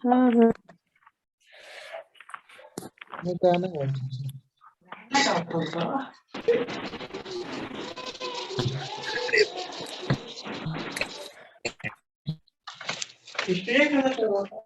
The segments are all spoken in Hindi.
हम्म। मैं कहने वाला था।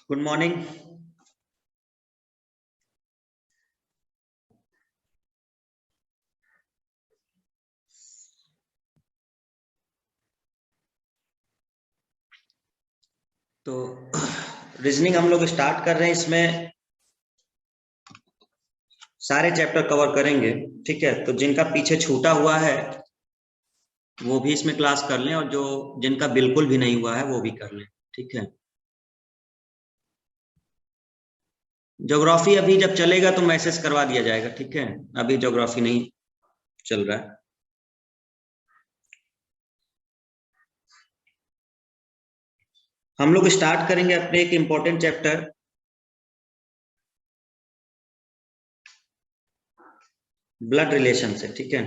Good morning. तो रीजनिंग हम लोग स्टार्ट कर रहे हैं। इसमें सारे चैप्टर कवर करेंगे, ठीक है। तो जिनका पीछे छूटा हुआ है वो भी इसमें क्लास कर लें, और जो जिनका बिल्कुल भी नहीं हुआ है वो भी कर लें, ठीक है। ज्योग्राफी अभी जब चलेगा तो मैसेज करवा दिया जाएगा, ठीक है। अभी ज्योग्राफी नहीं चल रहा है। हम लोग स्टार्ट करेंगे अपने एक इम्पोर्टेंट चैप्टर ब्लड रिलेशन से, ठीक है।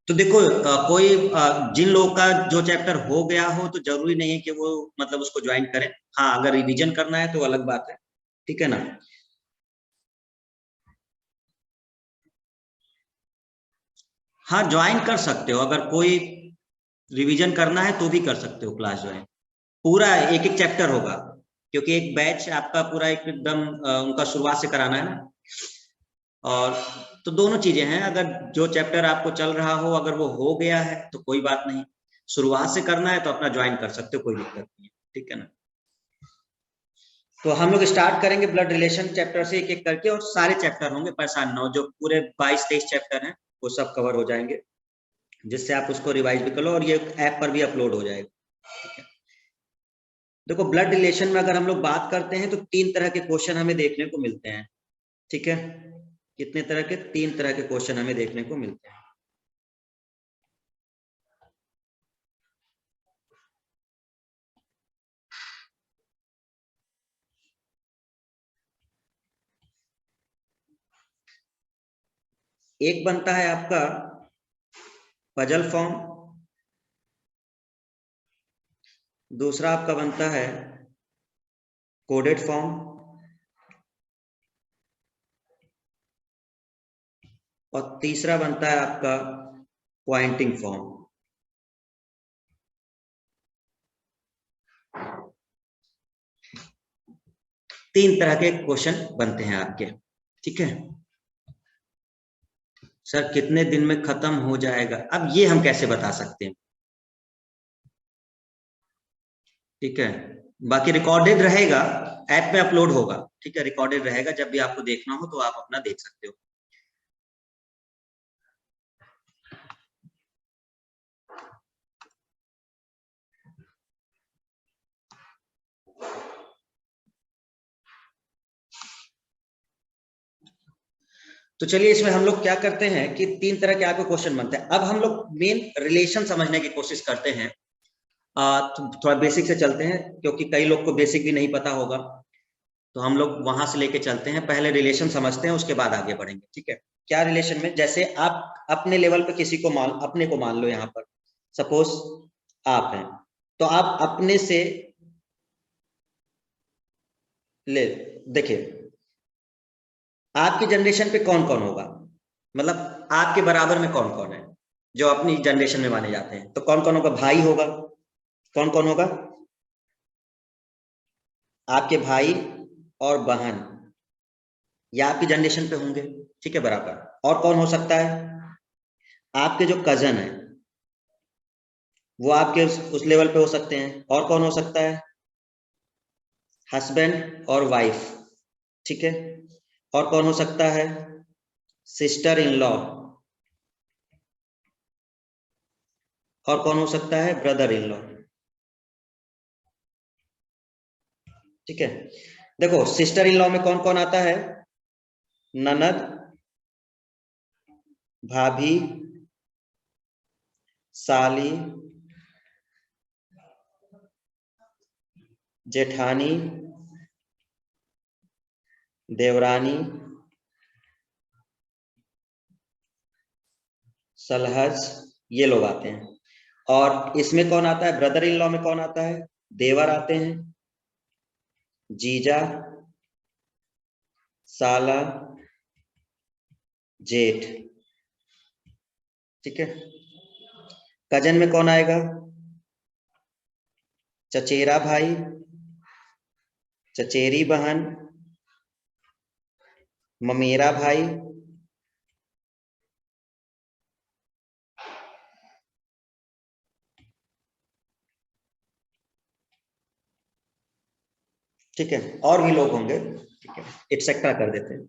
तो देखो कोई जिन लोगों का जो चैप्टर हो गया हो तो जरूरी नहीं है कि वो मतलब उसको ज्वाइन करें। हाँ, अगर रिवीजन करना है तो अलग बात है, ठीक है ना। हाँ, ज्वाइन कर सकते हो। अगर कोई रिवीजन करना है तो भी कर सकते हो क्लास ज्वाइन। पूरा एक एक चैप्टर होगा, क्योंकि एक बैच आपका पूरा एकदम उनका शुरुआत से कराना है ना। और तो दोनों चीजें हैं। अगर जो चैप्टर आपको चल रहा हो अगर वो हो गया है तो कोई बात नहीं, शुरुआत से करना है तो अपना ज्वाइन कर सकते हो, कोई दिक्कत नहीं है, ठीक है ना। तो हम लोग स्टार्ट करेंगे ब्लड रिलेशन चैप्टर से एक एक करके, और सारे चैप्टर होंगे, परेशान ना हो। जो पूरे 22-23 चैप्टर हैं वो सब कवर हो जाएंगे, जिससे आप उसको रिवाइज भी कर लो, और ये ऐप पर भी अपलोड हो जाएगा, ठीक है। देखो, ब्लड रिलेशन में अगर हम लोग बात करते हैं तो 3 तरह के क्वेश्चन हमें देखने को मिलते हैं, ठीक है। कितने तरह के? 3 तरह के क्वेश्चन हमें देखने को मिलते हैं। एक बनता है आपका पजल फॉर्म, दूसरा आपका बनता है कोडेड फॉर्म, और तीसरा बनता है आपका पॉइंटिंग फॉर्म। तीन तरह के क्वेश्चन बनते हैं आपके, ठीक है। सर कितने दिन में खत्म हो जाएगा? अब ये हम कैसे बता सकते हैं, ठीक है। बाकी रिकॉर्डेड रहेगा, ऐप में अपलोड होगा, ठीक है। रिकॉर्डेड रहेगा, जब भी आपको देखना हो तो आप अपना देख सकते हो। तो चलिए, इसमें हम लोग क्या करते हैं कि 3 तरह के आपके क्वेश्चन बनते हैं। अब हम लोग मेन रिलेशन समझने की कोशिश करते हैं। तो थोड़ा बेसिक से चलते हैं, क्योंकि कई लोग को बेसिक भी नहीं पता होगा। तो हम लोग वहां से लेके चलते हैं, पहले रिलेशन समझते हैं, उसके बाद आगे बढ़ेंगे, ठीक है। क्या रिलेशन में, जैसे आप अपने लेवल पे किसी को अपने को मान लो, यहाँ पर सपोज आप हैं, तो आप अपने से ले देखिए, आपकी जनरेशन पे कौन कौन होगा, मतलब आपके बराबर में कौन कौन है जो अपनी जनरेशन में माने जाते हैं। तो कौन कौन होगा? भाई होगा। कौन कौन होगा? आपके भाई और बहन, या आपकी जनरेशन पे होंगे, ठीक है, बराबर। और कौन हो सकता है? आपके जो कजन है वो आपके उस लेवल पे हो सकते हैं। और कौन हो सकता है? हस्बैंड और वाइफ, ठीक है। और कौन हो सकता है? Sister in law. और कौन हो सकता है? ब्रदर इन लॉ, ठीक है। देखो, सिस्टर इन लॉ में कौन कौन आता है? ननद, भाभी, साली, जेठानी, देवरानी, सलहज, ये लोग आते हैं। और इसमें कौन आता है? ब्रदर इन लॉ में कौन आता है? देवर आते हैं, जीजा, साला, जेठ, ठीक है। कजन में कौन आएगा? चचेरा भाई, चचेरी बहन, ममेरा भाई, ठीक है, और भी लोग होंगे, ठीक है, एटसेट्रा कर देते हैं।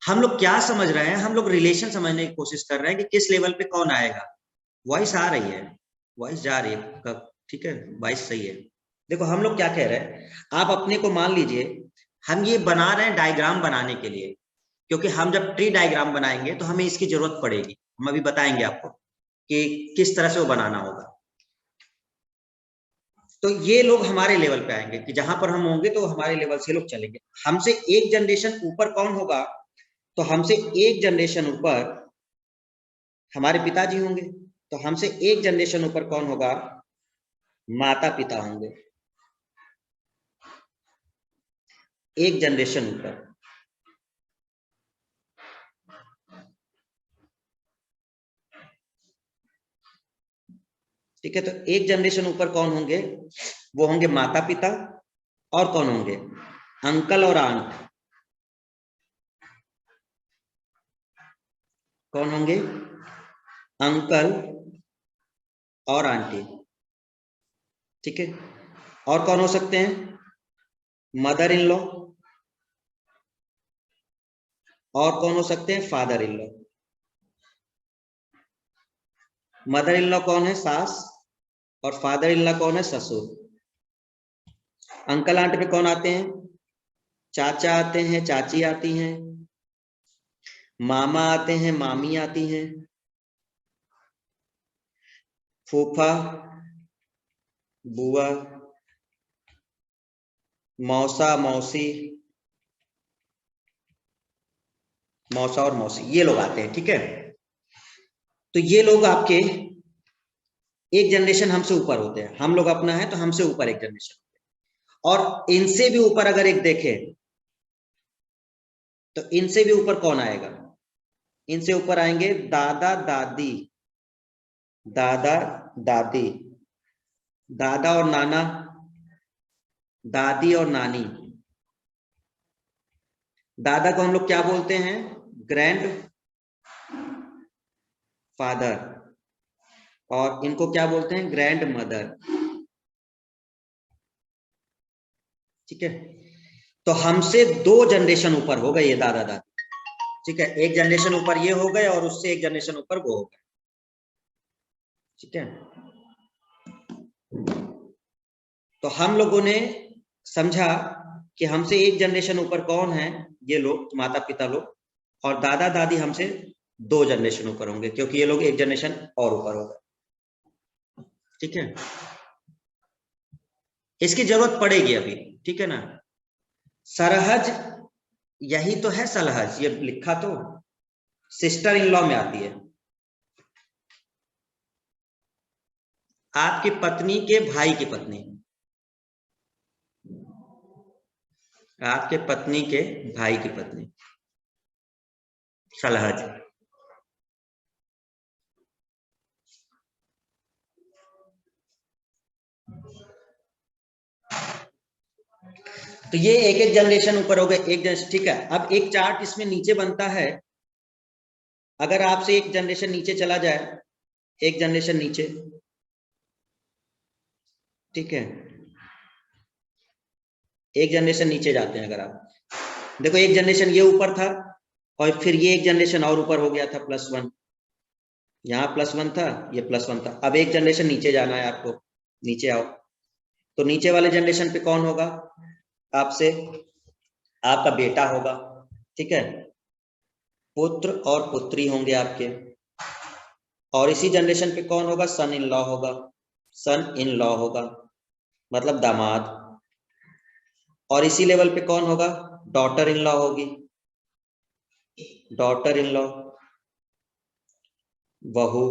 हम लोग क्या समझ रहे हैं, हम लोग रिलेशन समझने की कोशिश कर रहे हैं कि किस लेवल पे कौन आएगा। वॉइस आ रही है, वॉइस जा रही है, ठीक है, वॉइस सही है। देखो हम लोग क्या कह रहे हैं, आप अपने को मान लीजिए हम ये बना रहे हैं डायग्राम बनाने के लिए, क्योंकि हम जब ट्री डायग्राम बनाएंगे तो हमें इसकी जरूरत पड़ेगी। हम अभी बताएंगे आपको कि किस तरह से वो बनाना होगा। तो ये लोग हमारे लेवल पे आएंगे कि जहां पर हम होंगे तो हमारे लेवल से लोग चलेंगे। हमसे एक जनरेशन ऊपर कौन होगा, तो हमसे एक जनरेशन ऊपर हमारे पिताजी होंगे। तो हमसे एक जनरेशन ऊपर कौन होगा, माता पिता होंगे, एक जनरेशन ऊपर। ठीक है, तो एक जनरेशन ऊपर कौन होंगे, वो होंगे माता पिता। और कौन होंगे, अंकल और आंट। कौन होंगे, अंकल और आंटी, ठीक है। और कौन हो सकते हैं, मदर इन लॉ। और कौन हो सकते हैं, father in law. Mother in law कौन है, सास, और फादर इन लॉ कौन है, ससुर। अंकल आंट पे कौन आते हैं, चाचा आते हैं, चाची आती हैं, मामा आते हैं, मामी आती हैं, फूफा, बुआ, मौसा, मौसी, मौसा और मौसी, ये लोग आते हैं, ठीक है। तो ये लोग आपके एक जनरेशन हमसे ऊपर होते हैं। हम लोग अपना है तो हमसे ऊपर एक जनरेशन, और इनसे भी ऊपर अगर एक देखें तो इनसे भी ऊपर कौन आएगा, इनसे ऊपर आएंगे दादा दादी, दादा दादी, दादा और नाना, दादी और नानी। दादा को हम लोग क्या बोलते हैं, ग्रैंड फादर, और इनको क्या बोलते हैं, ग्रैंड मदर, ठीक है। तो हमसे दो जनरेशन ऊपर हो गए ये दादा दादी, ठीक है। एक जनरेशन ऊपर ये हो गए और उससे एक जनरेशन ऊपर वो हो गए, ठीक है। तो हम लोगों ने समझा कि हमसे एक जनरेशन ऊपर कौन है, ये लोग माता पिता लोग, और दादा दादी हमसे दो जनरेशन ऊपर होंगे, क्योंकि ये लोग एक जनरेशन और ऊपर हो गए, ठीक है। इसकी जरूरत पड़ेगी अभी, ठीक है ना। सरहज, यही तो है सलहज, ये लिखा तो सिस्टर इन लॉ में आती है। आपकी पत्नी के भाई की पत्नी, आपके पत्नी के भाई की पत्नी, सलहज। तो ये एक एक जनरेशन ऊपर हो गए, एक जनरेशन, ठीक है। अब एक चार्ट इसमें नीचे बनता है, अगर आपसे एक जनरेशन नीचे चला जाए, एक जनरेशन नीचे, ठीक है, एक जनरेशन नीचे जाते हैं अगर आप देखो, एक जनरेशन ये ऊपर था और फिर ये एक जनरेशन और ऊपर हो गया था, +1, यहाँ +1 था, ये +1 था। अब एक जनरेशन नीचे जाना है आपको, नीचे आओ। तो नीचे वाले जनरेशन पे कौन होगा, आपसे आपका बेटा होगा, ठीक है। पुत्र और पुत्री होंगे आपके, और इसी जनरेशन पे कौन होगा, सन इन लॉ होगा, सन इन लॉ होगा, मतलब दामाद। और इसी लेवल पे कौन होगा, डॉटर इन लॉ होगी, डॉटर इन लॉ, बहू,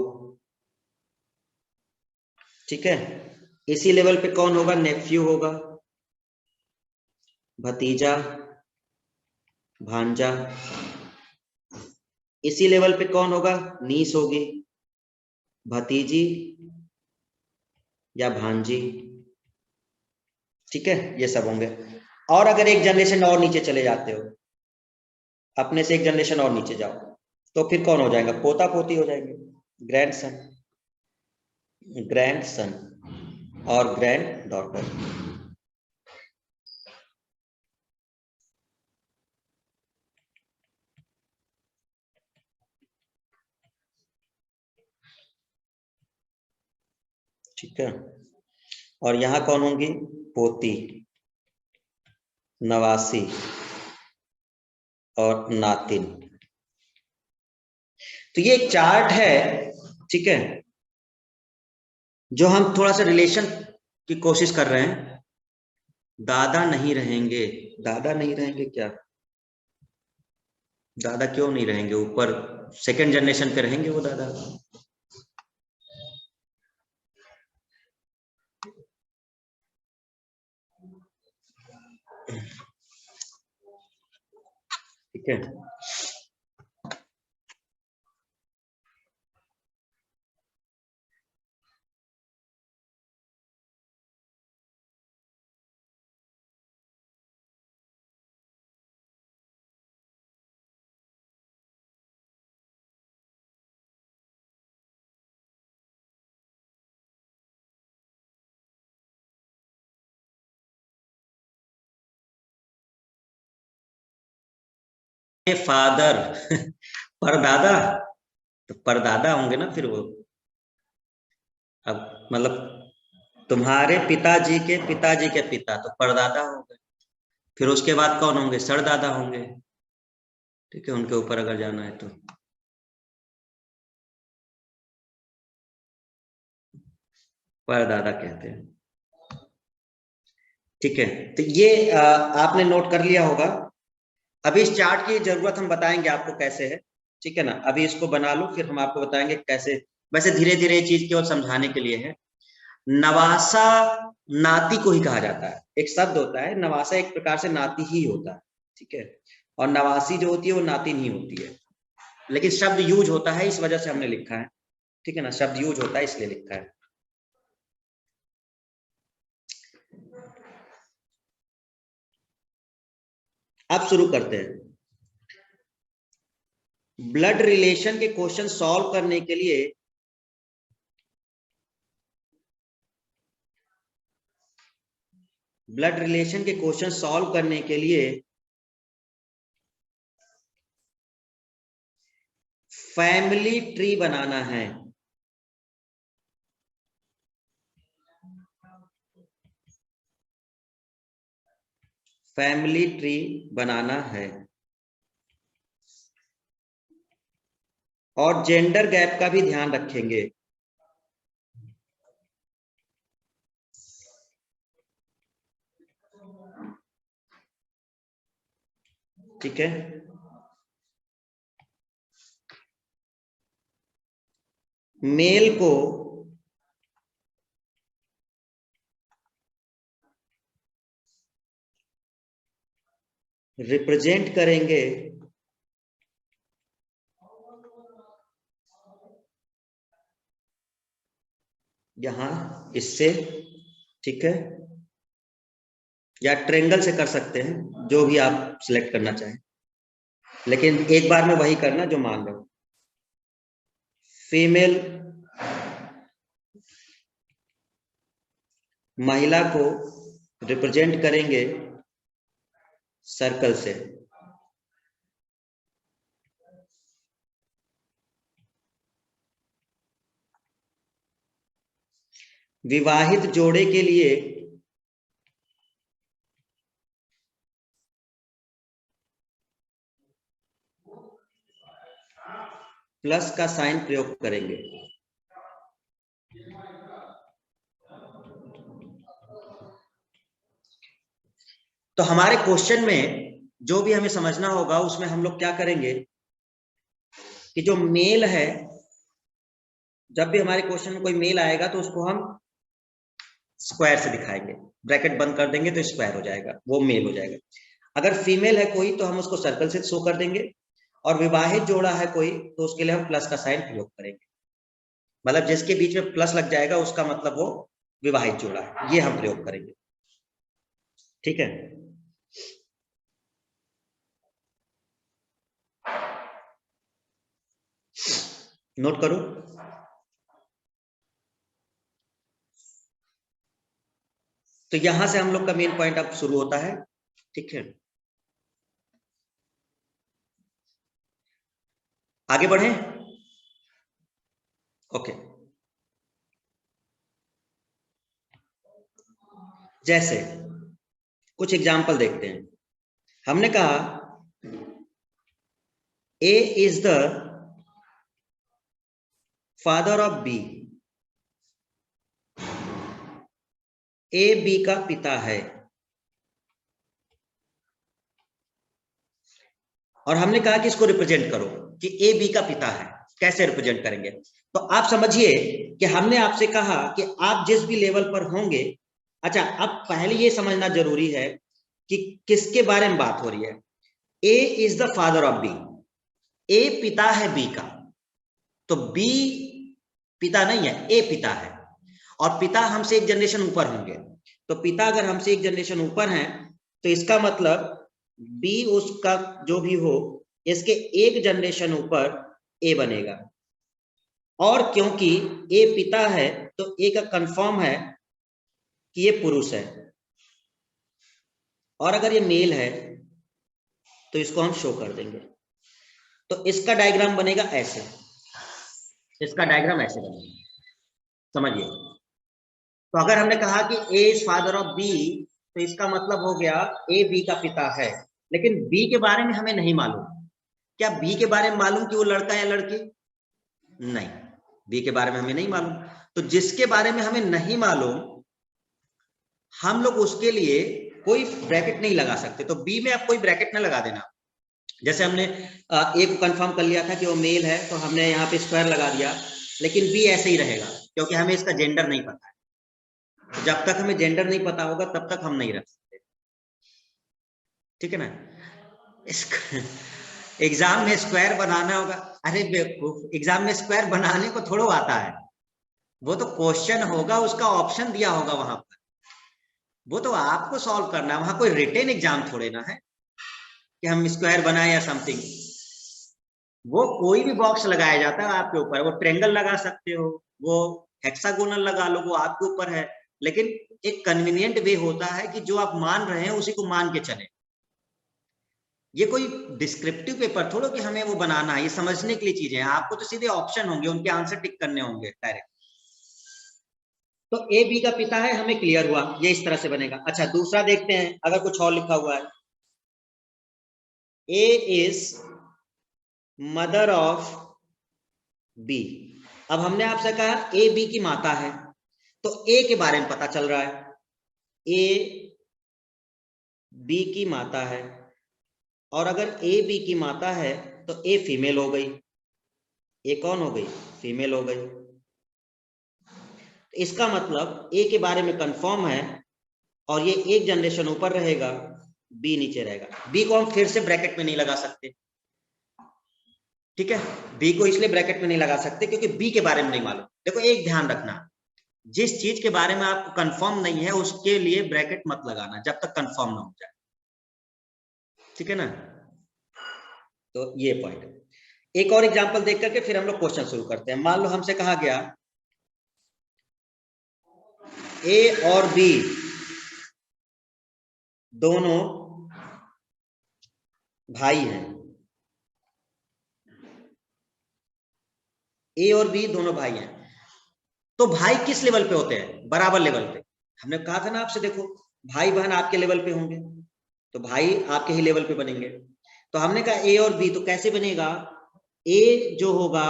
ठीक है। इसी लेवल पे कौन होगा, नेफ्यू होगा, भतीजा, भांजा। इसी लेवल पे कौन होगा, नीस होगी, भतीजी, या भांजी, ठीक है, ये सब होंगे। और अगर एक जनरेशन और नीचे चले जाते हो, अपने से एक जनरेशन और नीचे जाओ, तो फिर कौन हो जाएगा? पोता पोती हो जाएंगे, ग्रैंडसन, ग्रैंडसन और ग्रैंड डॉटर। ठीक है, और यहां कौन होंगी? पोती, नवासी और नातिन। तो ये एक चार्ट है, ठीक है, जो हम थोड़ा सा रिलेशन की कोशिश कर रहे हैं। दादा नहीं रहेंगे, दादा नहीं रहेंगे क्या? दादा क्यों नहीं रहेंगे? ऊपर सेकंड जनरेशन पे रहेंगे वो दादा। ठीक है, फादर परदादा, तो परदादा होंगे ना फिर वो। अब मतलब तुम्हारे पिताजी के पिता तो परदादा होंगे, फिर उसके बाद कौन होंगे? सरदादा होंगे। ठीक है, उनके ऊपर अगर जाना है तो परदादा कहते हैं। ठीक है, तो ये आपने नोट कर लिया होगा। अभी इस चार्ट की जरूरत हम बताएंगे आपको कैसे है, ठीक है ना। अभी इसको बना लो, फिर हम आपको बताएंगे कैसे। वैसे धीरे धीरे ये चीज केवल समझाने के लिए है। नवासा नाती को ही कहा जाता है, एक शब्द होता है नवासा, एक प्रकार से नाती ही होता है, ठीक है। और नवासी जो होती है वो नाती नहीं होती है, लेकिन शब्द यूज होता है, इस वजह से हमने लिखा है, ठीक है ना। शब्द यूज होता है इसलिए लिखा है। अब शुरू करते हैं। ब्लड रिलेशन के क्वेश्चन सॉल्व करने के लिए ब्लड रिलेशन के क्वेश्चन सॉल्व करने के लिए फैमिली ट्री बनाना है। फैमिली ट्री बनाना है और जेंडर गैप का भी ध्यान रखेंगे। ठीक है, मेल को रिप्रेजेंट करेंगे यहां इससे, ठीक है, या ट्रेंगल से कर सकते हैं, जो भी आप सिलेक्ट करना चाहें, लेकिन एक बार में वही करना जो मान रहे हो। फीमेल महिला को रिप्रेजेंट करेंगे सर्कल से। विवाहित जोड़े के लिए प्लस का साइन प्रयोग करेंगे। तो हमारे क्वेश्चन में जो भी हमें समझना होगा उसमें हम लोग क्या करेंगे कि जो मेल है, जब भी हमारे क्वेश्चन में कोई मेल आएगा तो उसको हम स्क्वायर से दिखाएंगे, ब्रैकेट बंद कर देंगे तो स्क्वायर हो जाएगा, वो मेल हो जाएगा। अगर फीमेल है कोई तो हम उसको सर्कल से शो कर देंगे, और विवाहित जोड़ा है कोई तो उसके लिए हम प्लस का साइन प्रयोग करेंगे। मतलब जिसके बीच में प्लस लग जाएगा उसका मतलब वो विवाहित जोड़ा है, ये हम प्रयोग करेंगे। ठीक है, नोट करो। तो यहां से हम लोग का मेन पॉइंट अब शुरू होता है। ठीक है, आगे बढ़े। ओके, जैसे कुछ एग्जाम्पल देखते हैं। हमने कहा A is the father of B, A B का पिता है। और हमने कहा कि इसको रिप्रेजेंट करो कि ए बी का पिता है। कैसे रिप्रेजेंट करेंगे? तो आप समझिए कि हमने आपसे कहा कि आप जिस भी लेवल पर होंगे, अच्छा अब पहले ये समझना जरूरी है कि किसके बारे में बात हो रही है। A is the father of B, A पिता है बी का, तो बी पिता नहीं है, ए पिता है। और पिता हमसे एक जनरेशन ऊपर होंगे, तो पिता अगर हमसे एक जनरेशन ऊपर हैं तो इसका मतलब बी उसका जो भी हो, इसके एक जनरेशन ऊपर ए बनेगा। और क्योंकि ए पिता है तो ए का कंफर्म है कि ये पुरुष है, और अगर ये मेल है तो इसको हम शो कर देंगे। तो इसका डायग्राम बनेगा ऐसे, इसका डायग्राम ऐसे बनेगा, समझिए। तो अगर हमने कहा कि ए इज फादर ऑफ बी, तो इसका मतलब हो गया ए बी का पिता है। लेकिन बी के बारे में हमें नहीं मालूम। क्या बी के बारे में मालूम कि वो लड़का या लड़की? नहीं, बी के बारे में हमें नहीं मालूम। तो जिसके बारे में हमें नहीं मालूम, हम लोग उसके लिए कोई ब्रैकेट नहीं लगा सकते। तो बी में आप कोई ब्रैकेट ना लगा देना। जैसे हमने ए को कंफर्म कर लिया था कि वो मेल है, तो हमने यहाँ पे स्क्वायर लगा दिया, लेकिन बी ऐसे ही रहेगा क्योंकि हमें इसका जेंडर नहीं पता है। तो जब तक हमें जेंडर नहीं पता होगा तब तक हम नहीं रख सकते। ठीक है ना? एग्जाम में स्क्वायर बनाना होगा। अरे बेवकूफ, एग्जाम में स्क्वायर बनाने को थोड़ा आता है। वो तो क्वेश्चन होगा, उसका ऑप्शन दिया होगा वहां पर, वो तो आपको सॉल्व करना है। वहां कोई रिटेन एग्जाम थोड़े ना है कि हम स्क्वायर बनाए या समथिंग। वो कोई भी बॉक्स लगाया जाता है आपके ऊपर। वो ट्रेंगल लगा सकते हो, वो हेक्सागोनल लगा लो, वो आपके ऊपर है। लेकिन एक कन्वीनियंट वे होता है कि जो आप मान रहे हैं उसी को मान के चले। ये कोई डिस्क्रिप्टिव पेपर थोड़ो कि हमें वो बनाना है, ये समझने के लिए चीजें हैं। आपको तो सीधे ऑप्शन होंगे, उनके आंसर टिक करने होंगे डायरेक्ट। तो ए बी का पिता है, हमें क्लियर हुआ, ये इस तरह से बनेगा। अच्छा दूसरा देखते हैं, अगर कुछ और लिखा हुआ है, A is mother of B. अब हमने आपसे कहा ए बी की माता है, तो ए के बारे में पता चल रहा है, ए बी की माता है। और अगर ए बी की माता है तो ए फीमेल हो गई। ए कौन हो गई? फीमेल हो गई। इसका मतलब ए के बारे में कंफर्म है, और ये एक जनरेशन ऊपर रहेगा, बी नीचे रहेगा। बी को हम फिर से ब्रैकेट में नहीं लगा सकते। ठीक है, बी को इसलिए ब्रैकेट में नहीं लगा सकते क्योंकि बी के बारे में नहीं मालूम। देखो एक ध्यान रखना, जिस चीज के बारे में आपको कंफर्म नहीं है उसके लिए ब्रैकेट मत लगाना जब तक कंफर्म ना हो जाए। ठीक है ना? तो ये पॉइंट। एक और एग्जांपल देख करके फिर हम लोग क्वेश्चन शुरू करते हैं। मान लो हमसे कहा गया ए और बी दोनों भाई हैं। ए और बी दोनों भाई हैं, तो भाई किस लेवल पे होते हैं? बराबर लेवल पे। हमने कहा था ना आपसे, देखो भाई बहन आपके लेवल पे होंगे तो भाई आपके ही लेवल पे बनेंगे। तो हमने कहा ए और बी, तो कैसे बनेगा? ए जो होगा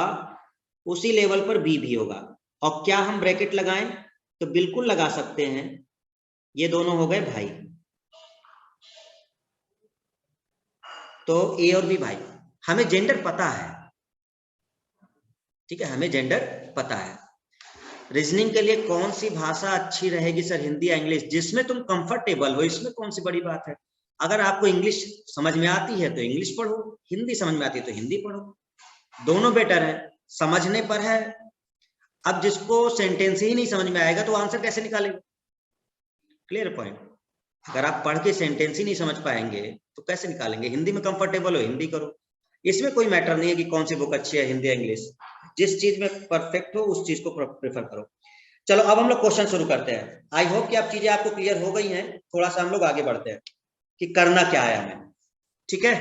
उसी लेवल पर बी भी होगा। और क्या हम ब्रैकेट लगाएं? तो बिल्कुल लगा सकते हैं, ये दोनों हो गए भाई। तो ए और बी भाई, हमें जेंडर पता है। ठीक है, हमें जेंडर पता है। रीजनिंग के लिए कौन सी भाषा अच्छी रहेगी सर, हिंदी या इंग्लिश? जिसमें तुम कंफर्टेबल हो, इसमें कौन सी बड़ी बात है। अगर आपको इंग्लिश समझ में आती है तो इंग्लिश पढ़ो, हिंदी समझ में आती है तो हिंदी पढ़ो, दोनों बेटर है। समझने पर है, अब जिसको सेंटेंस ही नहीं समझ में आएगा तो आंसर कैसे निकालेगा? Clear point. अगर आप पढ़ के सेंटेंस ही नहीं समझ पाएंगे तो कैसे निकालेंगे? हिंदी में कंफर्टेबल हो हिंदी करो, इसमें कोई मैटर नहीं है कि कौन सी बुक अच्छी है, हिंदी या इंग्लिश, जिस चीज में परफेक्ट हो उस चीज को प्रेफर करो। चलो अब हम लोग क्वेश्चन शुरू करते हैं। आई होप कि आप चीजें आपको क्लियर हो गई हैं। थोड़ा सा हम लोग आगे बढ़ते हैं कि करना क्या है हमें। ठीक है,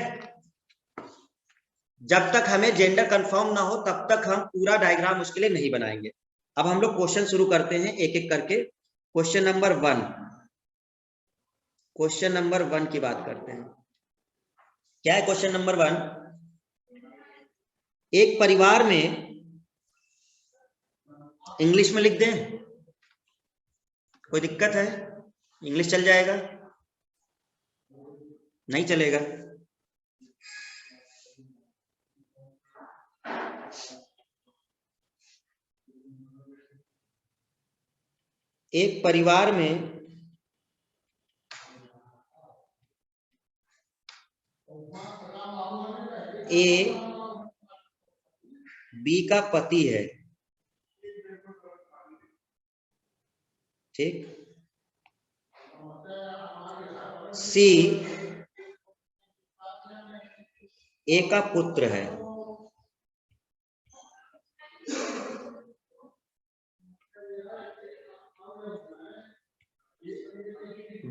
जब तक हमें जेंडर कंफर्म ना हो तब तक हम पूरा डायग्राम उसके लिए नहीं बनाएंगे। अब हम लोग क्वेश्चन शुरू करते हैं एक एक करके। क्वेश्चन नंबर 1, क्वेश्चन नंबर 1 की बात करते हैं। क्या है क्वेश्चन नंबर 1? एक परिवार में, इंग्लिश में लिख दें, कोई दिक्कत है? इंग्लिश चल जाएगा? नहीं चलेगा? एक परिवार में ए बी का पति है, ठीक? सी ए का पुत्र है,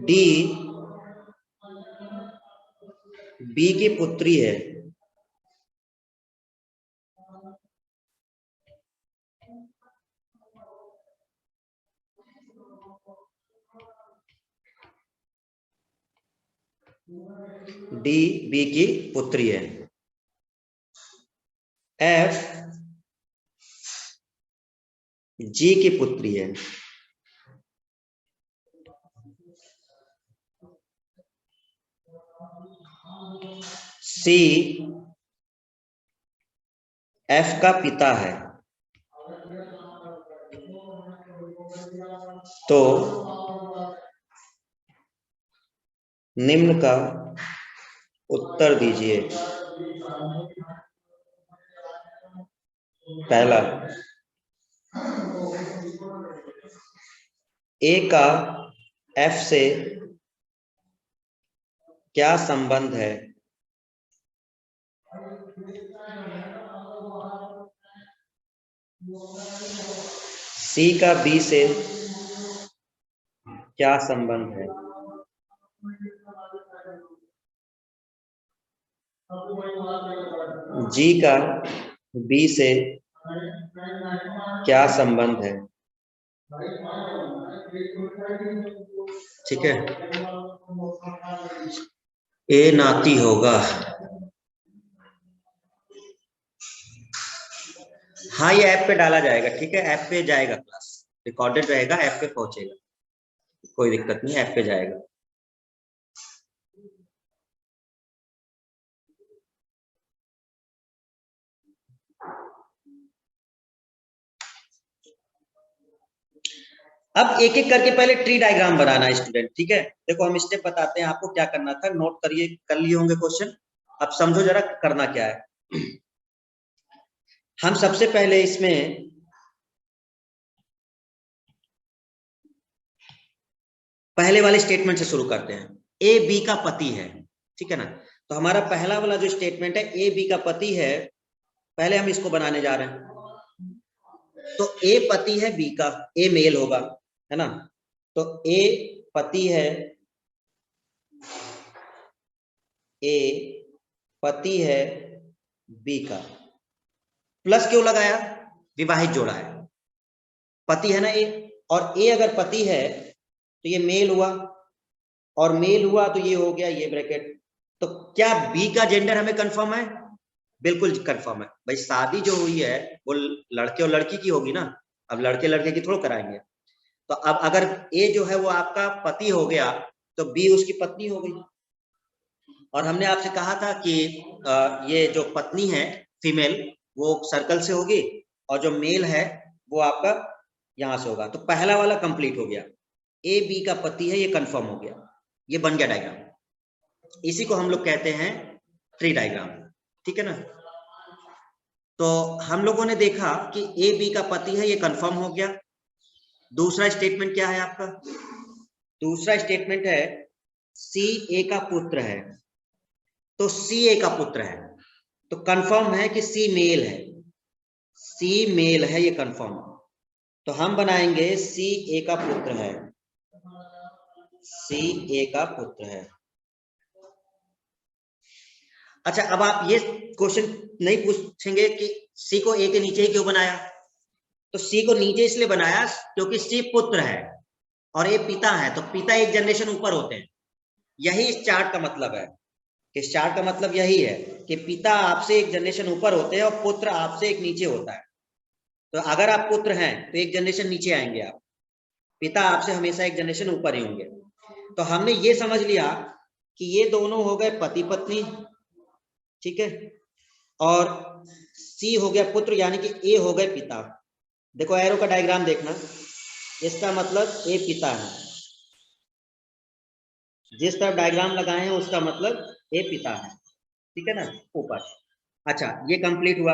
डी बी की पुत्री है, डी बी की पुत्री है, एफ जी की पुत्री है, सी एफ का पिता है। तो निम्न का उत्तर दीजिए। पहला, ए का एफ से क्या संबंध है? सी का बी से क्या संबंध है? जी का बी से क्या संबंध है? ठीक है, ए नाती होगा। हाँ, ये ऐप पे डाला जाएगा, ठीक है, ऐप पे जाएगा, क्लास रिकॉर्डेड रहेगा, ऐप पे पहुंचेगा, कोई दिक्कत नहीं, ऐप पे जाएगा। अब एक एक करके पहले ट्री डायग्राम बनाना है स्टूडेंट, ठीक है? देखो हम स्टेप बताते हैं आपको क्या करना था, नोट करिए, कर लिए होंगे क्वेश्चन। अब समझो जरा करना क्या है। हम सबसे पहले इसमें पहले वाले स्टेटमेंट से शुरू करते हैं। ए बी का पति है, ठीक है ना? तो हमारा पहला वाला जो स्टेटमेंट है, ए बी का पति है, पहले हम इसको बनाने जा रहे हैं। तो ए पति है बी का, ए मेल होगा, है ना? तो ए पति है, ए पति है बी का। प्लस क्यों लगाया? विवाहित जोड़ा है, पति है ना ए, और ए अगर पति है तो ये मेल हुआ, और मेल हुआ तो ये हो गया ये ब्रैकेट। तो क्या बी का जेंडर हमें कंफर्म है? बिल्कुल कंफर्म है भाई, शादी जो हुई है वो लड़के और लड़की की होगी ना, अब लड़के लड़के की थोड़ा कराएंगे। तो अब अगर ए जो है वो आपका पति हो गया तो बी उसकी पत्नी हो गई। और हमने आपसे कहा था कि ये जो पत्नी है फीमेल वो सर्कल से होगी, और जो मेल है वो आपका यहां से होगा। तो पहला वाला कंप्लीट हो गया, ए बी का पति है, ये कंफर्म हो गया, ये बन गया डायग्राम। इसी को हम लोग कहते हैं ट्री डायग्राम, ठीक है ना? तो हम लोगों ने देखा कि ए बी का पति है, ये कंफर्म हो गया। दूसरा स्टेटमेंट क्या है आपका? दूसरा स्टेटमेंट है सी ए का पुत्र है, तो सी ए का पुत्र है तो कंफर्म है कि सी मेल है, सी मेल है, ये कंफर्म। तो हम बनाएंगे सी ए का पुत्र है, सी ए का पुत्र है। अच्छा, अब आप ये क्वेश्चन नहीं पूछेंगे कि सी को ए के नीचे ही क्यों बनाया? तो सी को नीचे इसलिए बनाया क्योंकि सी पुत्र है और ए पिता है, तो पिता एक जनरेशन ऊपर होते हैं। यही इस चार्ट का मतलब है, इस चार्ट का मतलब यही है कि पिता आपसे एक जनरेशन ऊपर होते हैं और पुत्र आपसे एक नीचे होता है। तो अगर आप पुत्र हैं तो एक जनरेशन नीचे आएंगे आप, पिता आपसे हमेशा एक जनरेशन ऊपर ही होंगे। तो हमने ये समझ लिया कि ये दोनों हो गए पति पत्नी, ठीक है, और सी हो गया पुत्र, यानी कि ए हो गए पिता। देखो एरो का डायग्राम देखना, इसका मतलब ए पिता है, जिस तरफ डायग्राम लगाए हैं उसका मतलब ए पिता है, ठीक है ना, ऊपर। अच्छा, ये कंप्लीट हुआ।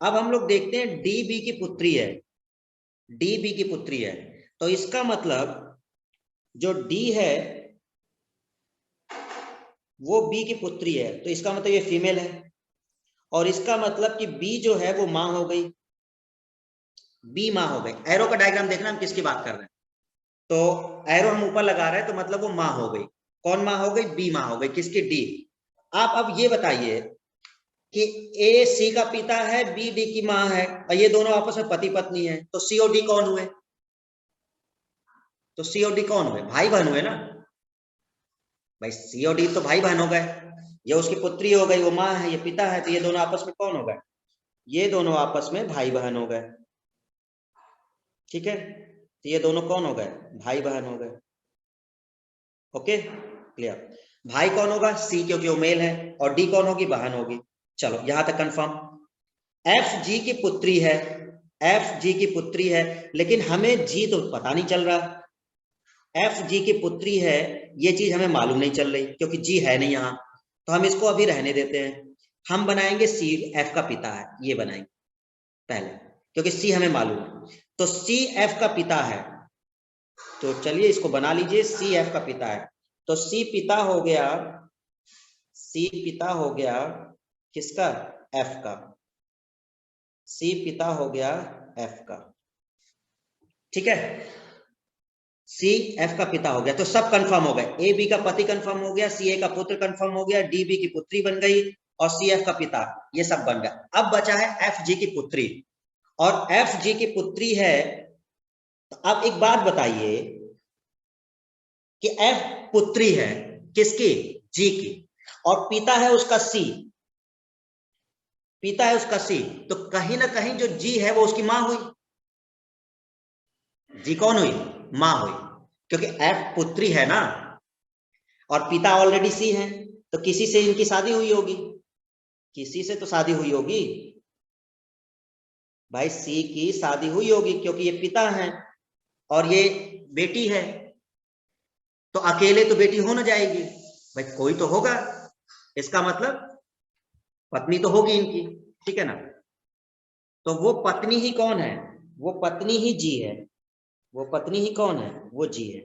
अब हम लोग देखते हैं डी बी की पुत्री है, डी बी की पुत्री है, तो इसका मतलब जो डी है वो बी की पुत्री है, तो इसका मतलब ये फीमेल है, और इसका मतलब कि बी जो है वो मां हो गई, बी मां हो गई। एरो का डायग्राम देखना हम किसकी बात कर रहे हैं, तो एरो हम ऊपर लगा रहे हैं तो मतलब वो मां हो गई। कौन मां हो गई? बी मां हो गई, किसकी? डी। आप अब ये बताइए कि ए सी का पिता है, बी डी की मां है, और ये दोनों आपस में पति पत्नी है, तो सी और डी कौन हुए? तो सी और डी कौन हुए? भाई बहन हुए ना भाई, सी और डी तो भाई बहन हो गए। ये उसकी पुत्री हो गई, वो माँ है, ये पिता है, तो ये दोनों आपस में कौन हो गए? ये दोनों आपस में भाई बहन हो गए, ठीक है। तो ये दोनों कौन हो गए? भाई बहन हो गए। Okay, clear. भाई कौन होगा? सी, क्योंकि वो मेल है, और डी कौन होगी? बहन होगी। चलो यहां तक कंफर्म। एफ जी की पुत्री है, एफ जी की पुत्री है, लेकिन हमें जी तो पता नहीं चल रहा। एफ जी की पुत्री है, ये चीज हमें मालूम नहीं चल रही क्योंकि जी है नहीं यहाँ, तो हम इसको अभी रहने देते हैं। हम बनाएंगे सी एफ का पिता है, ये बनाएंगे पहले, क्योंकि सी हमें मालूम है। तो सी एफ का पिता है, तो चलिए इसको बना लीजिए, सी एफ का पिता है। तो सी पिता हो गया, सी पिता हो गया किसका? एफ का। सी पिता हो गया एफ का, ठीक है। सी एफ का पिता हो गया, तो सब कंफर्म हो गए। ए बी का पति कंफर्म हो गया, सी ए का पुत्र कंफर्म हो गया, डी बी की पुत्री बन गई, और सी एफ का पिता, ये सब बन गया। अब बचा है एफ जी की पुत्री, और एफ जी की पुत्री है। तो अब एक बात बताइए कि एफ पुत्री है किसकी? जी की, और पिता है उसका सी, पिता है उसका सी, तो कहीं ना कहीं जो जी है वो उसकी मां हुई। जी कौन हुई? मां हुई, क्योंकि एफ पुत्री है ना, और पिता ऑलरेडी सी है, तो किसी से इनकी शादी हुई होगी, किसी से तो शादी हुई होगी भाई, सी की शादी हुई होगी, क्योंकि ये पिता है और ये बेटी है, तो अकेले तो बेटी हो ना जाएगी भाई, कोई तो होगा, इसका मतलब पत्नी तो होगी इनकी, ठीक है ना। तो वो पत्नी ही कौन है? वो पत्नी ही जी है, वो पत्नी ही कौन है? वो जी है।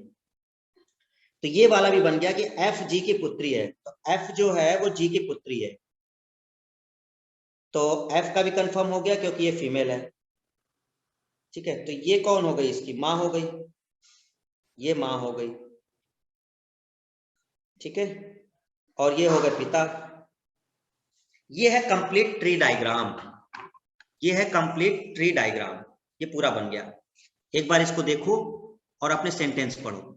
तो ये वाला भी बन गया कि एफ जी की पुत्री है, तो एफ जो है वो जी की पुत्री है, तो एफ का भी कंफर्म हो गया क्योंकि ये फीमेल है, ठीक है। तो ये कौन हो गई? इसकी मां हो गई, ये मां हो गई, ठीक है, और ये हो गए पिता। ये है कंप्लीट ट्री डायग्राम, ये है कंप्लीट ट्री डायग्राम, ये पूरा बन गया। एक बार इसको देखो और अपने सेंटेंस पढ़ो,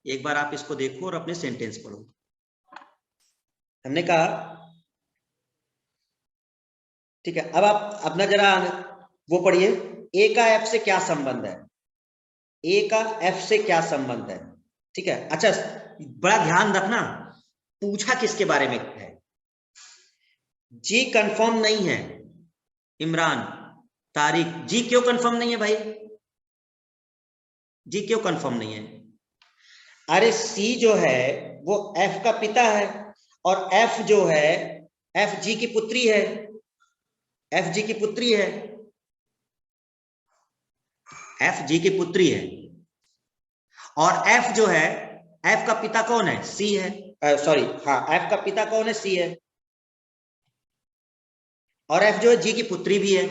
एक बार आप इसको देखो और अपने सेंटेंस पढ़ो। हमने कहा, ठीक है, अब आप अपना जरा वो पढ़िए, ए का एफ से क्या संबंध है? ए का एफ से क्या संबंध है? ठीक है। अच्छा, बड़ा ध्यान रखना, पूछा किसके बारे में है? जी कंफर्म नहीं है। इमरान, तारिक, जी क्यों कंफर्म नहीं है भाई? जी क्यों कंफर्म नहीं है? अरे सी जो है वो एफ का पिता है, और एफ जो है एफ जी की पुत्री है, एफ जी की पुत्री है, एफ जी की पुत्री है। और एफ जो है, एफ का पिता कौन है? सी है, सॉरी हाँ, एफ का पिता कौन है? सी है। और एफ जो है जी की पुत्री भी है।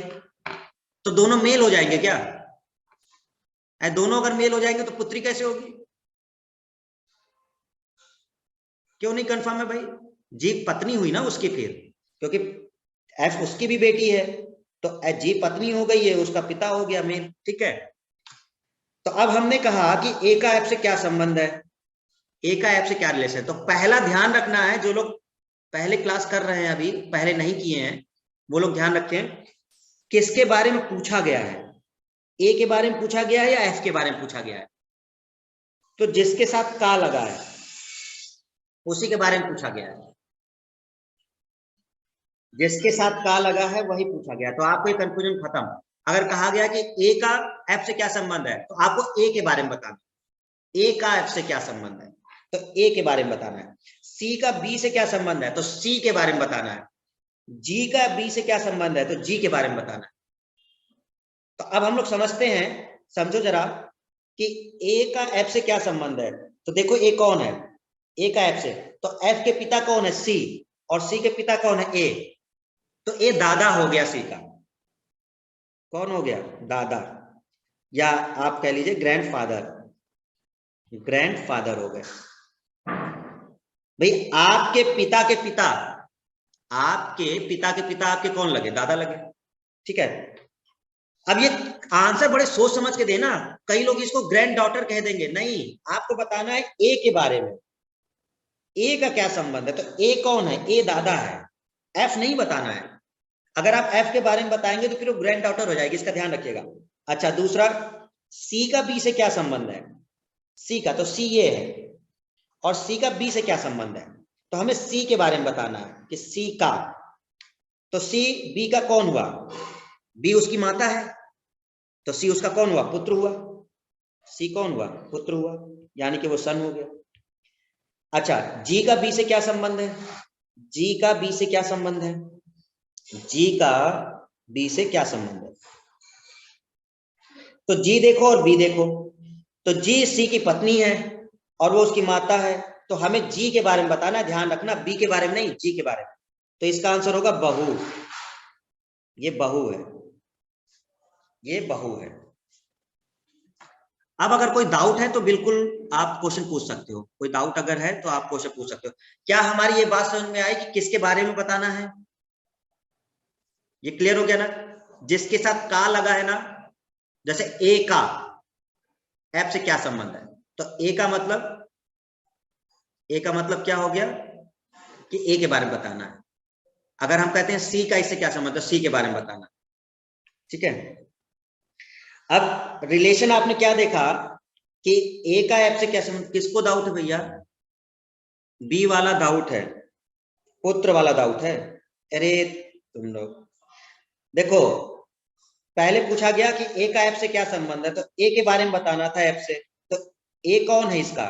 तो दोनों मेल हो जाएंगे क्या? दोनों अगर मेल हो जाएंगे तो पुत्री कैसे होगी? क्यों नहीं कंफर्म है भाई? जी पत्नी हुई ना उसकी फिर, क्योंकि एफ उसकी भी बेटी है, तो जी पत्नी हो गई है, उसका पिता हो गया मेल। ठीक है, तो अब हमने कहा कि ए का एफ से क्या संबंध है, ए का एफ से क्या रिलेशन है। तो पहला ध्यान रखना है, जो लोग पहले क्लास कर रहे हैं अभी, पहले नहीं किए हैं, वो लोग ध्यान रखें किसके बारे में पूछा गया है। ए के बारे में पूछा गया है या एफ के बारे में पूछा गया है? तो जिसके साथ का लगा है उसी के बारे में पूछा गया है, जिसके साथ का लगा है वही पूछा गया। तो आपको ये कंफ्यूजन खत्म। अगर कहा गया कि ए का एफ से क्या संबंध है, तो आपको ए के बारे में बताना, ए का एफ से क्या संबंध है, तो ए के बारे में बताना है। सी का बी से क्या संबंध है, तो सी के बारे में बताना है। जी का बी से क्या संबंध है, तो जी के बारे में बताना है। तो अब हम लोग समझते हैं, समझो जरा कि ए का एफ से क्या संबंध है। तो देखो ए कौन है, ए का एफ से, तो एफ के पिता कौन है? सी, और सी के पिता कौन है? ए। तो ए दादा हो गया सी का। कौन हो गया? दादा, या आप कह लीजिए ग्रैंडफादर, ग्रैंडफादर हो गए भाई। आपके पिता के पिता, आपके पिता के पिता आपके कौन लगे? दादा लगे। ठीक है, अब ये आंसर बड़े सोच समझ के देना। कई लोग इसको ग्रैंड डॉटर कह देंगे, नहीं, आपको बताना है ए के बारे में, ए का क्या संबंध है। तो ए कौन है? ए दादा है, एफ नहीं बताना है। अगर आप एफ के बारे में बताएंगे तो फिर वो ग्रैंड डॉटर हो जाएगी, इसका ध्यान रखिएगा। अच्छा, दूसरा, सी का बी से क्या संबंध है? सी का, तो सी ये है, और सी का बी से क्या संबंध है, तो हमें सी के बारे में बताना है कि सी का, तो सी बी का कौन हुआ? बी उसकी माता है, तो सी उसका कौन हुआ? पुत्र हुआ। सी कौन हुआ? पुत्र हुआ, यानी कि वो सन हो गया। अच्छा, जी का बी से क्या संबंध है? जी का बी से क्या संबंध है? जी का बी से क्या संबंध है? तो जी देखो और बी देखो, तो जी सी की पत्नी है और वो उसकी माता है, तो हमें जी के बारे में बताना है, ध्यान रखना, बी के बारे में नहीं, जी के बारे में। तो इसका आंसर होगा बहू। ये बहू है, ये बहू है। अब अगर कोई डाउट है तो बिल्कुल आप क्वेश्चन पूछ सकते हो, कोई डाउट अगर है तो आप क्वेश्चन पूछ सकते हो। क्या हमारी ये बात समझ में आई कि किसके बारे में बताना है? ये क्लियर हो गया ना? जिसके साथ का लगा है ना, जैसे ए का एफ से क्या संबंध है, तो ए का मतलब, ए का मतलब क्या हो गया कि ए के बारे में बताना है। अगर हम कहते हैं सी का इससे क्या संबंध है, सी के बारे में बताना। ठीक है, अब रिलेशन आपने क्या देखा कि ए का एफ से क्या संबंध। किसको डाउट है भैया? बी वाला डाउट है, पुत्र वाला डाउट है। अरे तुम लोग देखो, पहले पूछा गया कि ए का एफ से क्या संबंध है, तो ए के बारे में बताना था एफ से। तो ए कौन है इसका?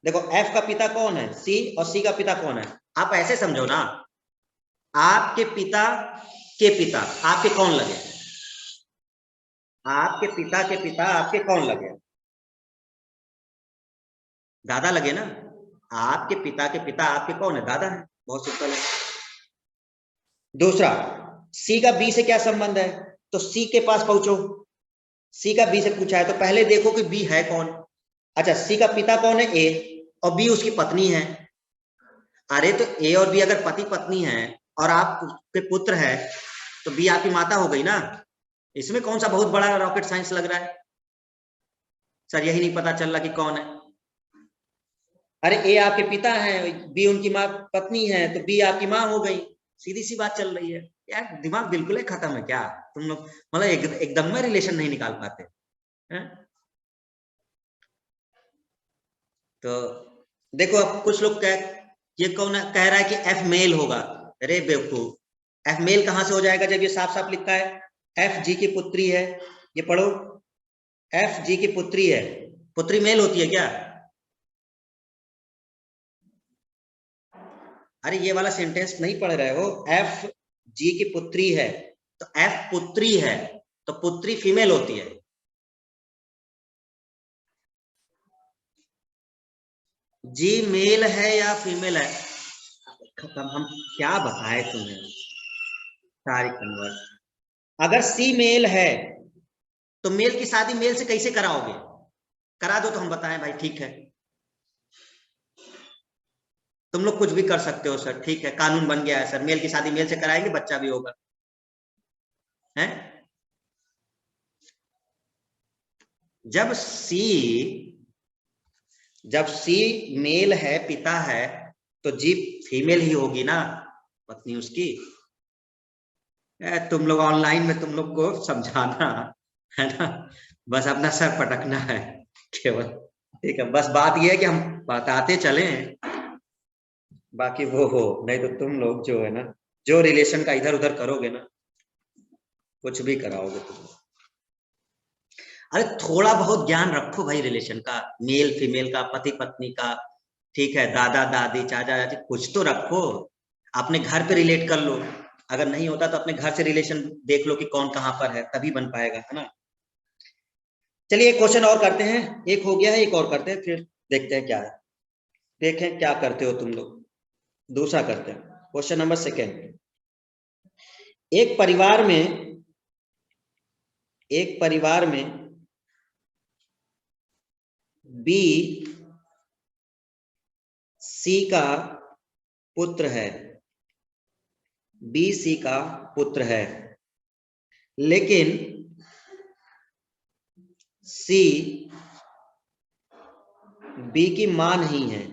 देखो, एफ का पिता कौन है? सी, और सी का पिता कौन है? आप ऐसे समझो ना, आपके पिता के पिता आपके कौन लगे? आपके पिता के पिता आपके कौन लगे? दादा लगे ना। आपके पिता के पिता आपके कौन है? दादा है, बहुत सिंपल है। दूसरा, सी का बी से क्या संबंध है, तो सी के पास पहुंचो, सी का बी से पूछा है, तो पहले देखो कि बी है कौन। अच्छा, सी का पिता कौन है? ए, और बी उसकी पत्नी है। अरे तो ए और बी अगर पति पत्नी है और आप के पुत्र है, तो बी आपकी माता हो गई ना। इसमें कौन सा बहुत बड़ा रॉकेट साइंस लग रहा है? सर यही नहीं पता चल रहा कि कौन है। अरे ए आपके पिता है, बी उनकी माँ पत्नी है, तो बी आपकी माँ हो गई, सीधी सी बात चल रही है। यार दिमाग बिल्कुल ही खत्म है क्या तुम लोग? मतलब एकदम में रिलेशन नहीं निकाल पाते हैं? तो देखो, अब कुछ लोग ये कौन कह रहा है कि एफ मेल होगा। अरे बेवकूफ, एफ मेल कहां से हो जाएगा जब ये साफ साफ लिखा है एफ जी की पुत्री है। ये पढ़ो, एफ जी की पुत्री है, पुत्री मेल होती है क्या? अरे ये वाला सेंटेंस नहीं पढ़ रहे हो, एफ जी की पुत्री है, तो एफ पुत्री है, तो पुत्री फीमेल होती है। जी मेल है या फीमेल है, खत्म, हम क्या बताए तुम्हें सारी कन्वर्ट। अगर सी मेल है तो मेल की शादी मेल से कैसे कराओगे, करा दो तो हम बताएं भाई, ठीक है तुम लोग कुछ भी कर सकते हो सर, ठीक है कानून बन गया है सर, मेल की शादी मेल से कराएंगे बच्चा भी होगा, है। जब सी मेल है, पिता है, तो जी फीमेल ही होगी ना, पत्नी उसकी। तुम लोग ऑनलाइन में तुम लोग को समझाना है ना, बस अपना सर पटकना है केवल, ठीक है। बस बात यह है कि हम बताते चले, बाकी वो हो, नहीं तो तुम लोग जो है ना, जो रिलेशन का इधर उधर करोगे ना, कुछ भी कराओगे तुम। अरे थोड़ा बहुत ज्ञान रखो भाई रिलेशन का, मेल फीमेल का, पति पत्नी का, ठीक है, दादा दादी चाचा चाची, कुछ तो रखो। अपने घर पे रिलेट कर लो, अगर नहीं होता तो अपने घर से रिलेशन देख लो कि कौन कहाँ पर है, तभी बन पाएगा, है ना। चलिए एक क्वेश्चन और करते हैं, एक हो गया है, एक और करते हैं, फिर देखते हैं क्या है, देखें क्या करते हो तुम लोग। दूसरा करते हैं, क्वेश्चन नंबर सेकेंड। एक परिवार में बी सी का पुत्र है, बी सी का पुत्र है, लेकिन सी बी की मां नहीं है,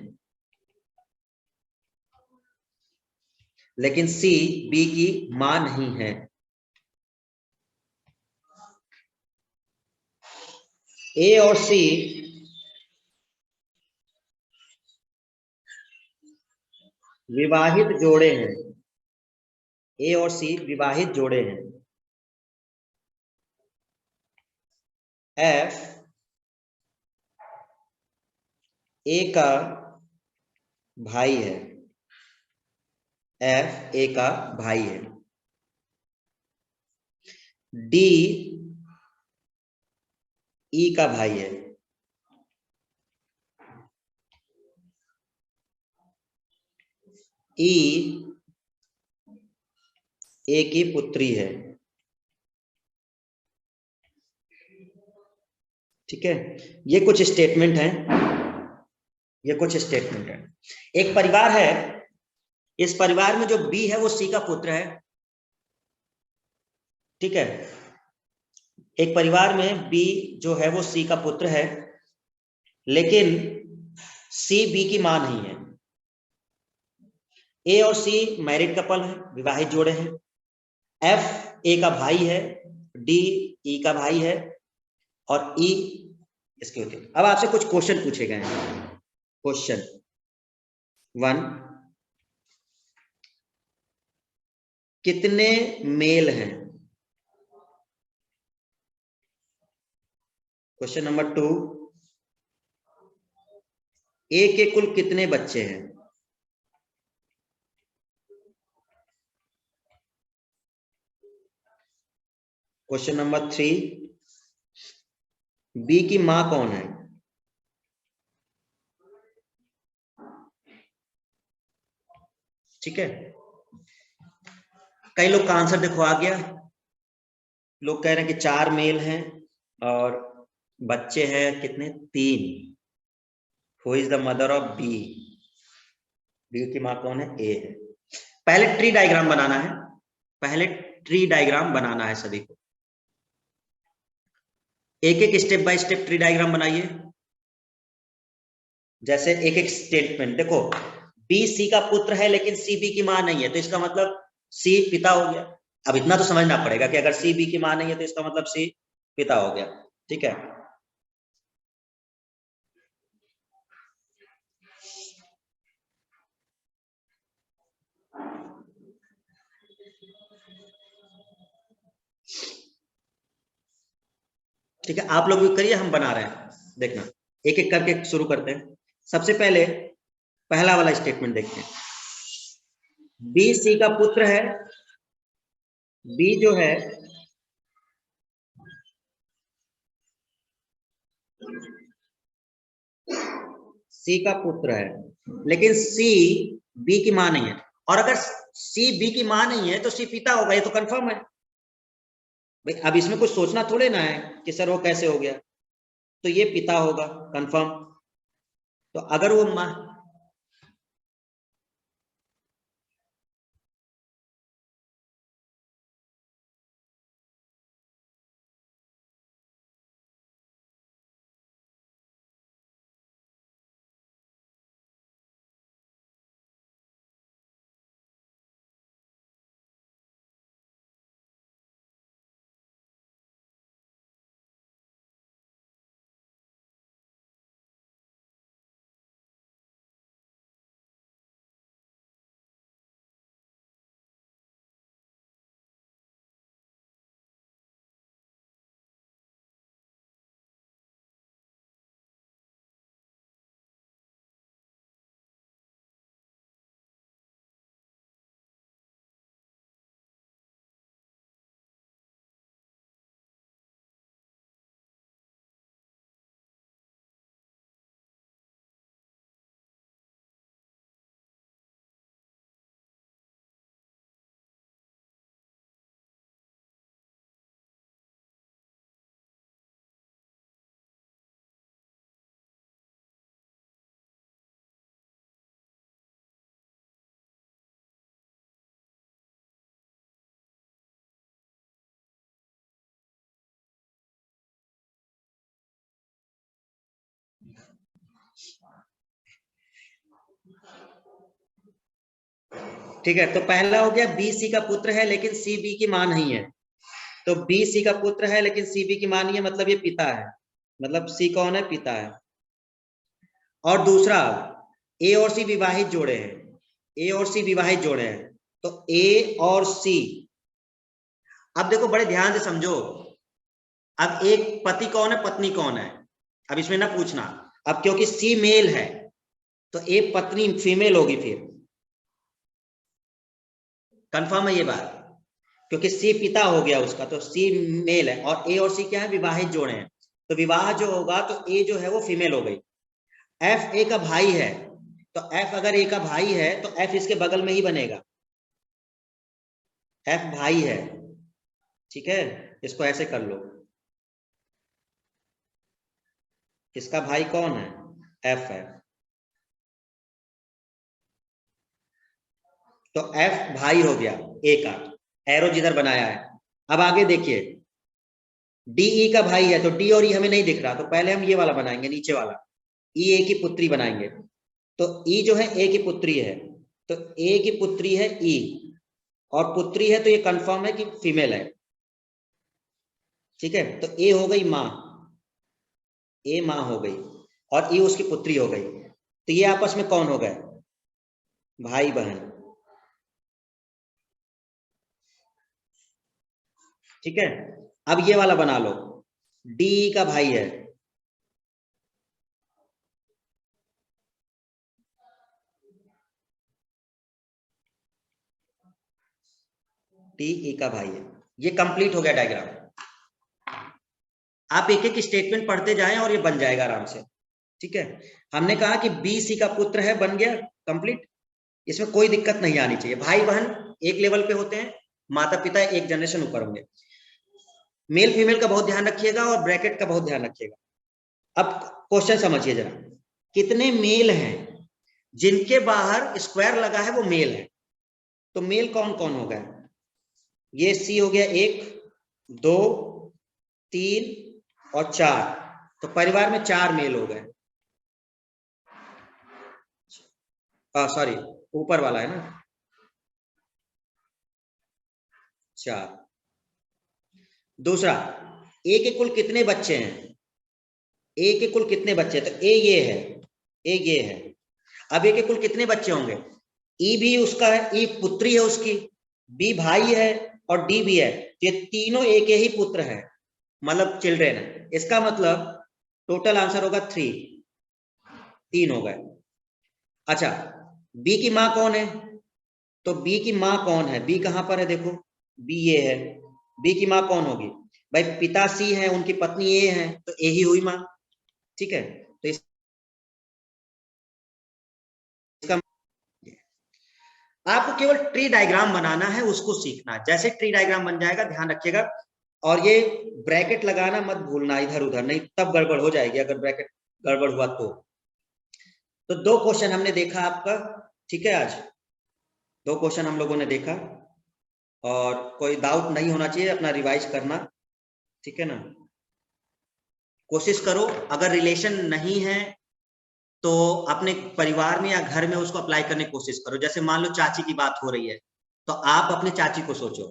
लेकिन सी बी की मां नहीं है। ए और सी विवाहित जोड़े हैं, ए और सी विवाहित जोड़े हैं। एफ ए का भाई है, एफ ए का भाई है। डी ई का भाई है। ई ए की पुत्री है, ठीक है। ये कुछ स्टेटमेंट है, ये कुछ स्टेटमेंट है। एक परिवार है, इस परिवार में जो बी है वो सी का पुत्र है, ठीक है। एक परिवार में बी जो है वो सी का पुत्र है, लेकिन सी बी की मां नहीं है। ए और सी मैरिड कपल है, विवाहित जोड़े हैं। एफ ए का भाई है, डी ई का भाई है, और ई इसके होते। अब आपसे कुछ क्वेश्चन पूछे गए हैं। क्वेश्चन 1, कितने मेल हैं। क्वेश्चन नंबर 2, ए के कुल कितने बच्चे हैं। क्वेश्चन नंबर 3, बी की मां कौन है। ठीक है, कई लोग का आंसर देखो आ गया। लोग कह रहे हैं कि 4 मेल हैं और बच्चे हैं कितने, 3। Who is the mother of B, B की मां कौन है, ए है। पहले ट्री डायग्राम बनाना है, पहले ट्री डायग्राम बनाना है सभी को। एक एक step by step tree diagram बनाइए। जैसे एक एक स्टेटमेंट देखो, बी सी का पुत्र है लेकिन सी बी की मां नहीं है, तो इसका मतलब सी पिता हो गया। अब इतना तो समझना पड़ेगा कि अगर सी बी की मां नहीं है तो इसका मतलब सी पिता हो गया, ठीक है। ठीक है, आप लोग भी करिए, हम बना रहे हैं, देखना एक एक करके शुरू करते हैं। सबसे पहले पहला वाला स्टेटमेंट देखते हैं। बी सी का पुत्र है बी जो है सी का पुत्र है, लेकिन सी बी की मां नहीं है। और अगर सी बी की मां नहीं है तो सी पिता होगा, ये तो कंफर्म है भाई। अब इसमें कुछ सोचना थोड़े ना है कि सर वो कैसे हो गया, तो ये पिता होगा कंफर्म। तो अगर वो मां, ठीक है, तो पहला हो गया बी सी का पुत्र है लेकिन सी बी की मां नहीं है। तो बी सी का पुत्र है लेकिन सी बी की मां नहीं है, मतलब ये पिता है, मतलब सी कौन है, पिता है। और दूसरा, ए और सी विवाहित जोड़े हैं, ए और सी विवाहित जोड़े हैं, तो ए और सी, अब देखो बड़े ध्यान से समझो। अब एक पति कौन है, पत्नी कौन है, अब इसमें ना पूछना। अब क्योंकि सी मेल है तो ए पत्नी फीमेल होगी, फिर कंफर्म है ये बात, क्योंकि सी पिता हो गया उसका, तो सी मेल है और ए और सी क्या है, विवाहित जोड़े हैं। तो विवाह जो होगा तो ए जो है वो फीमेल हो गई। एफ ए का भाई है, तो एफ अगर ए का भाई है तो एफ इसके बगल में ही बनेगा, एफ भाई है। ठीक है, इसको ऐसे कर लो, इसका भाई कौन है, एफ है। तो एफ भाई हो गया ए का, एरो जिधर बनाया है। अब आगे देखिए, डी ई का भाई है, तो डी और ई हमें नहीं दिख रहा, तो पहले हम ये वाला बनाएंगे, नीचे वाला ई ए की पुत्री बनाएंगे। तो ई जो है ए की पुत्री है, तो ए की पुत्री है ई, और पुत्री है तो ये कंफर्म है कि फीमेल है। ठीक है, तो ए हो गई माँ, ए माँ हो गई, और ई उसकी पुत्री हो गई। तो ये आपस में कौन हो गए, भाई बहन। ठीक है, अब ये वाला बना लो, डी का भाई है, डी ई का भाई है। ये कंप्लीट हो गया डायग्राम। आप एक एक स्टेटमेंट पढ़ते जाएं और ये बन जाएगा आराम से। ठीक है, हमने कहा कि बी सी का पुत्र है, बन गया कंप्लीट। इसमें कोई दिक्कत नहीं आनी चाहिए, भाई बहन एक लेवल पे होते हैं, माता पिता एक जनरेशन ऊपर होंगे। मेल फीमेल का बहुत ध्यान रखिएगा और ब्रैकेट का बहुत ध्यान रखिएगा। अब क्वेश्चन समझिए जरा, कितने मेल हैं जिनके बाहर स्क्वायर लगा है वो मेल है। तो मेल कौन कौन हो गए, ये सी हो गया, एक, दो, तीन और चार। तो परिवार में चार मेल हो गए, सॉरी ऊपर वाला है ना, चार। दूसरा, ए के कुल कितने बच्चे हैं, ए के कुल कितने बच्चे, तो ए ये है, ए ये है। अब ए के कुल कितने बच्चे होंगे, ई भी उसका है, ई पुत्री है उसकी, बी भाई है और डी भी है, ये तीनों ए के ही पुत्र हैं, मतलब चिल्ड्रेन है। इसका मतलब टोटल आंसर होगा 3, 3 हो गए। अच्छा, बी की माँ कौन है, तो बी की माँ कौन है, बी कहां पर है देखो, बी ए है, बी की माँ कौन होगी भाई? पिता सी है, उनकी पत्नी ए है, तो ए ही हुई माँ। ठीक है, तो इसका आपको केवल ट्री डायग्राम बनाना है, उसको सीखना है। जैसे ट्री डायग्राम बन जाएगा, ध्यान रखिएगा, और ये ब्रैकेट लगाना मत भूलना इधर उधर, नहीं तब गड़बड़ हो जाएगी अगर ब्रैकेट गड़बड़ हुआ तो 2 क्वेश्चन हमने देखा आपका, ठीक है, आज 2 क्वेश्चन हम लोगों ने देखा, और कोई डाउट नहीं होना चाहिए, अपना रिवाइज करना, ठीक है ना। कोशिश करो, अगर रिलेशन नहीं है तो अपने परिवार में या घर में उसको अप्लाई करने की कोशिश करो। जैसे मान लो चाची की बात हो रही है, तो आप अपने चाची को सोचो,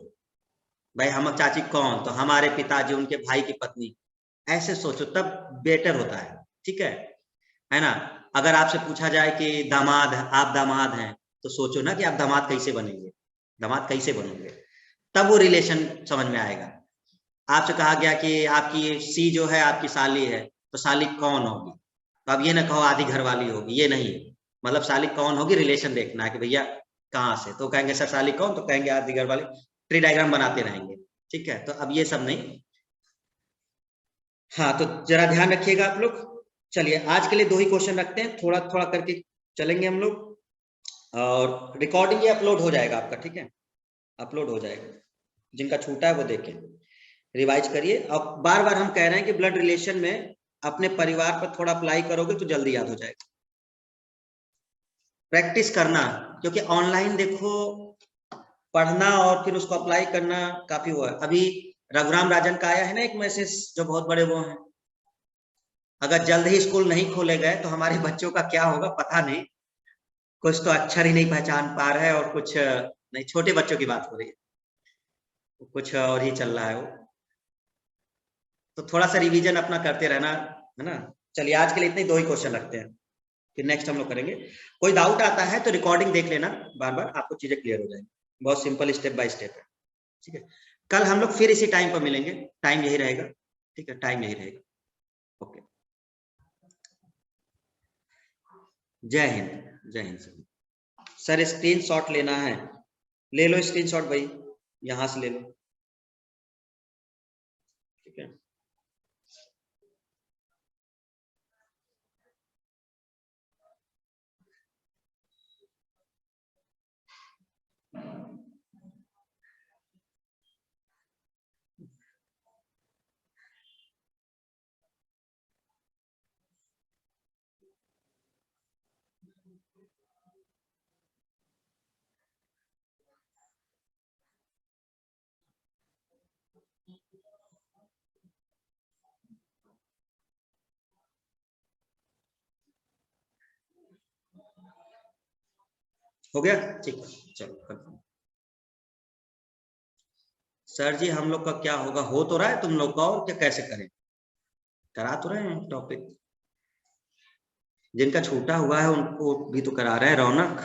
भाई हम चाची कौन, तो हमारे पिताजी, उनके भाई की पत्नी, ऐसे सोचो, तब बेटर होता है, ठीक है ना। अगर आपसे पूछा जाए कि दामाद, आप दामाद हैं, तो सोचो ना कि आप दामाद कैसे बनेंगे, दामाद कैसे बनोगे, तब वो रिलेशन समझ में आएगा। आपसे कहा गया कि आपकी सी जो है आपकी साली है, तो साली कौन होगी, तो अब ये ना कहो आधी घर वाली होगी, ये नहीं, मतलब साली कौन होगी, रिलेशन देखना है कि भैया कहाँ से, तो कहेंगे सर साली कौन, तो कहेंगे आधी घर वाली, ट्री डायग्राम बनाते रहेंगे, ठीक है। तो अब ये सब नहीं, हाँ, तो जरा ध्यान रखिएगा आप लोग। चलिए आज के लिए 2 ही क्वेश्चन रखते हैं, थोड़ा थोड़ा करके चलेंगे हम लोग, और रिकॉर्डिंग ये अपलोड हो जाएगा आपका, ठीक है, अपलोड हो जाएगा, जिनका छूटा है वो देखें, रिवाइज करिए। अब बार बार हम कह रहे हैं कि ब्लड रिलेशन में अपने परिवार पर थोड़ा अप्लाई करोगे तो जल्दी याद हो जाएगा, प्रैक्टिस करना, क्योंकि ऑनलाइन देखो पढ़ना और फिर उसको अप्लाई करना काफी हुआ है। अभी रघुराम राजन का आया है ना एक मैसेज, जो बहुत बड़े वो हैं, अगर जल्द ही स्कूल नहीं खोले गए तो हमारे बच्चों का क्या होगा पता नहीं, कुछ तो अक्षर ही नहीं पहचान पा रहे हैं, और कुछ नहीं, छोटे बच्चों की बात हो रही है, कुछ और ही चल रहा है वो, तो थोड़ा सा रिवीजन अपना करते रहना, है ना। चलिए आज के लिए इतने 2 ही क्वेश्चन रखते हैं, फिर नेक्स्ट हम लोग करेंगे। कोई डाउट आता है तो रिकॉर्डिंग देख लेना बार बार, आपको चीजें क्लियर हो जाएंगी, बहुत सिंपल स्टेप बाय स्टेप है, ठीक है। कल हम लोग फिर इसी टाइम पर मिलेंगे, टाइम यही रहेगा, ठीक है, टाइम यही रहेगा। ओके, जय हिंद, जय Hind sir. Sir screen shot लेना है, ले लो स्क्रीन शॉट भाई, यहां से ले लो, ठीक है। हो गया, ठीक है, चलो। सर जी हम लोग का क्या होगा, हो तो रहा है तुम लोग का, और क्या कैसे करें, करा तो रहे हैं टॉपिक, जिनका छूटा हुआ है उनको भी तो करा रहे हैं, रौनक।